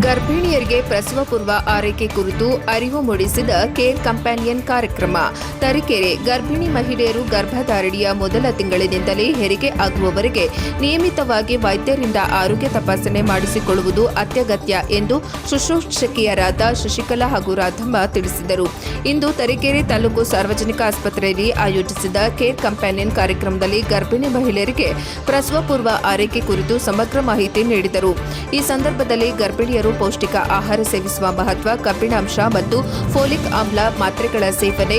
ಗರ್ಭಿಣಿಯರಿಗೆ ಪ್ರಸವ ಪೂರ್ವ ಆರೈಕೆ ಕುರಿತು ಅರಿವು ಮೂಡಿಸಿದ ಕೇರ್ ಕಂಪ್ಯಾನಿಯನ್ ಕಾರ್ಯಕ್ರಮ. ತರೀಕೆರೆ ಗರ್ಭಿಣಿ ಮಹಿಳೆಯರು ಗರ್ಭಧಾರಣೆಯ ಮೊದಲ ತಿಂಗಳಿನಿಂದಲೇ ಹೆರಿಗೆ ಆಗುವವರೆಗೆ ನಿಯಮಿತವಾಗಿ ವೈದ್ಯರಿಂದ ಆರೋಗ್ಯ ತಪಾಸಣೆ ಮಾಡಿಸಿಕೊಳ್ಳುವುದು ಅತ್ಯಗತ್ಯ ಎಂದು ಶುಶ್ರೂಷಕಿಯರಾದ ಶಶಿಕಲಾ ಹಾಗೂ ರಾಧಮ್ಮ ತಿಳಿಸಿದರು. ಇಂದು ತರೀಕೆರೆ ತಾಲೂಕು ಸಾರ್ವಜನಿಕ ಆಸ್ಪತ್ರೆಯಲ್ಲಿ ಆಯೋಜಿಸಿದ ಕೇರ್ ಕಂಪ್ಯಾನಿಯನ್ ಕಾರ್ಯಕ್ರಮದಲ್ಲಿ ಗರ್ಭಿಣಿ ಮಹಿಳೆಯರಿಗೆ ಪ್ರಸವ ಪೂರ್ವ ಆರೈಕೆ ಕುರಿತು ಸಮಗ್ರ ಮಾಹಿತಿ ನೀಡಿದರು. ಈ ಸಂದರ್ಭದಲ್ಲಿ ಗರ್ಭಿಣಿಯರು ಪೌಷ್ಟಿಕ ಆಹಾರ ಸೇವಿಸುವ ಮಹತ್ವ, ಕಬ್ಬಿಣಾಂಶ ಮತ್ತು ಫೋಲಿಕ್ ಆಮ್ಲ ಮಾತ್ರೆಗಳ ಸೇವನೆ,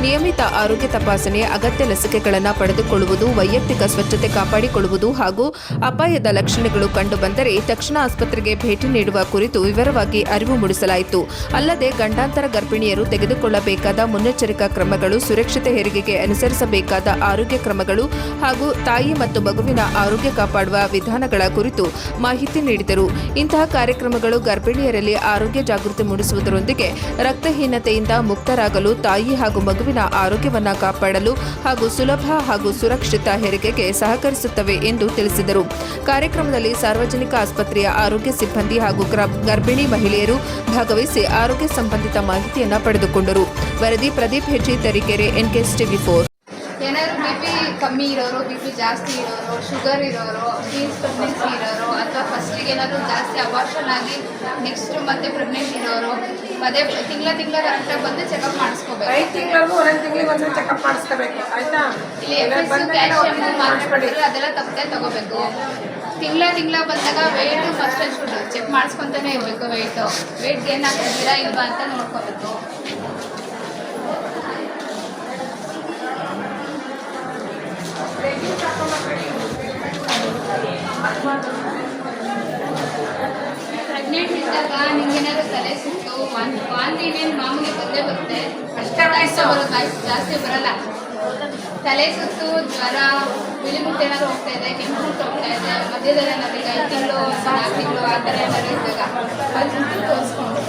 ನಿಯಮಿತ ಆರೋಗ್ಯ ತಪಾಸಣೆ, ಅಗತ್ಯ ಲಸಿಕೆಗಳನ್ನು ಪಡೆದುಕೊಳ್ಳುವುದು, ವೈಯಕ್ತಿಕ ಸ್ವಚ್ಛತೆ ಕಾಪಾಡಿಕೊಳ್ಳುವುದು ಹಾಗೂ ಅಪಾಯದ ಲಕ್ಷಣಗಳು ಕಂಡುಬಂದರೆ ತಕ್ಷಣ ಆಸ್ಪತ್ರೆಗೆ ಭೇಟಿ ನೀಡುವ ಕುರಿತು ವಿವರವಾಗಿ ಅರಿವು ಮೂಡಿಸಲಾಯಿತು. ಅಲ್ಲದೆ ಗಂಡಾಂತರ ಗರ್ಭಿಣಿಯರು ತೆಗೆದುಕೊಳ್ಳಬೇಕಾದ ಮುನ್ನೆಚ್ಚರಿಕಾ ಕ್ರಮಗಳು, ಸುರಕ್ಷಿತ ಹೆರಿಗೆಗೆ ಅನುಸರಿಸಬೇಕಾದ ಆರೋಗ್ಯ ಕ್ರಮಗಳು ಹಾಗೂ ತಾಯಿ ಮತ್ತು ಮಗುವಿನ ಆರೋಗ್ಯ ಕಾಪಾಡುವ ವಿಧಾನಗಳ ಕುರಿತು ಮಾಹಿತಿ ನೀಡಿದರು. ಇಂತಹ ಕಾರ್ಯಕ್ರಮಗಳು ಗರ್ಭಿಣಿಯರಲ್ಲಿ ಆರೋಗ್ಯ ಜಾಗೃತಿ ಮೂಡಿಸುವುದರೊಂದಿಗೆ ರಕ್ತಹೀನತೆಯಿಂದ ಮುಕ್ತರಾಗಲು, ತಾಯಿ ಹಾಗೂ ಮಗುವಿನ ಆರೋಗ್ಯವನ್ನು ಕಾಪಾಡಲು ಹಾಗೂ ಸುಲಭ ಹಾಗೂ ಸುರಕ್ಷಿತ ಹೆರಿಗೆಗೆ ಸಹಕರಿಸುತ್ತವೆ ಎಂದು ತಿಳಿಸಿದರು. ಕಾರ್ಯಕ್ರಮದಲ್ಲಿ ಸಾರ್ವಜನಿಕ ಆಸ್ಪತ್ರೆಯ ಆರೋಗ್ಯ ಸಿಬ್ಬಂದಿ ಹಾಗೂ ಗರ್ಭಿಣಿ ಮಹಿಳೆಯರು ಭಾಗವಹಿಸಿ ಆರೋಗ್ಯ ಸಂಬಂಧಿತ ಮಾಹಿತಿಯನ್ನು ಪಡೆದುಕೊಂಡರು. ವರದಿ ಪ್ರದೀಪ್ ಹೆಜ್ಜಿ, ತರೀಕೆರೆ, ಎನ್ಕೆಎಸ್ ಟಿವಿ4. ಏನಾದ್ರು BP ಕಮ್ಮಿ ಇರೋರು, BP ಜಾಸ್ತಿ ಇರೋರು, ಶುಗರ್ ಇರೋರು, ಟೀನ್ಸ್ ಪ್ರೆಗ್ನೆನ್ಸಿ ಇರೋರು ಅಥವಾ ಫಸ್ಟಿಗೆ ಏನಾದರೂ ಜಾಸ್ತಿ ಅಬಾರ್ಷನ್ ಆಗಿ ನೆಕ್ಸ್ಟ್ ಮತ್ತೆ ಪ್ರೆಗ್ನೆಂಟ್ ಇರೋರು ಅದೇ ತಿಂಗಳ ಕರೆಕ್ಟಾಗಿ ಬಂದು ಚೆಕಪ್ ಮಾಡಿಸ್ಕೋಬೇಕು. 5 ತಿಂಗಳಿಗೂ ಒಂದೊಂದು ತಿಂಗಳಿಗೆ ಒಂದು ಚೆಕಪ್ ಮಾಡಿಸ್ಕೋಬೇಕು, ಆಯ್ತಾ? ಇಲ್ಲಿ ಕ್ಯಾಲ್ಸಿಯಂ ಮಾತ್ರೆ ಅದೆಲ್ಲ ತಪ್ಪದೆ ತಗೋಬೇಕು. ತಿಂಗಳ ಬಂದಾಗ ವೆಯ್ಟ್ ಫಸ್ಟ್ ಚೆಕ್ ಮಾಡಿಸ್ಕೊತಾನೆ ಇರಬೇಕು. ವೆಯ್ಟ್ ಗೇನ್ ಆಗ್ತಿದ್ದೀರಾ ಇಲ್ವಾ ಅಂತ ನೋಡ್ಕೋಬೇಕು. ಪ್ರೆಗ್ನೆಂಟ್ ಇದ್ದಾಗ ನಿಮ್ಗೇನಾದ್ರು ತಲೆ ಸುತ್ತು, ವಾಂತಿ ಇನ್ನೇನು ಮಾಮೂಲಿ ಬಂದೇ ಬರುತ್ತೆ, ಅಷ್ಟೇ ಜಾಸ್ತಿ ಬರಲ್ಲ. ತಲೆ ಸುತ್ತು, ಜ್ವರ, ಬಿಳಿಮುಟ್ಟು ಏನಾದ್ರು ಹೋಗ್ತಾ ಇದೆ, ಕೆಮ್ಮುಟ್ಟು ಹೋಗ್ತಾ ಇದೆ, ಮಧ್ಯದಲ್ಲಿ ಏನಾದ್ರು ಈಗ 5 ತಿಂಗಳು 4 ತಿಂಗಳು ಆ ಥರ ಏನಾದ್ರು ಇದ್ದಾಗ ಅದು ತೋರಿಸ್ಕೊಂಡು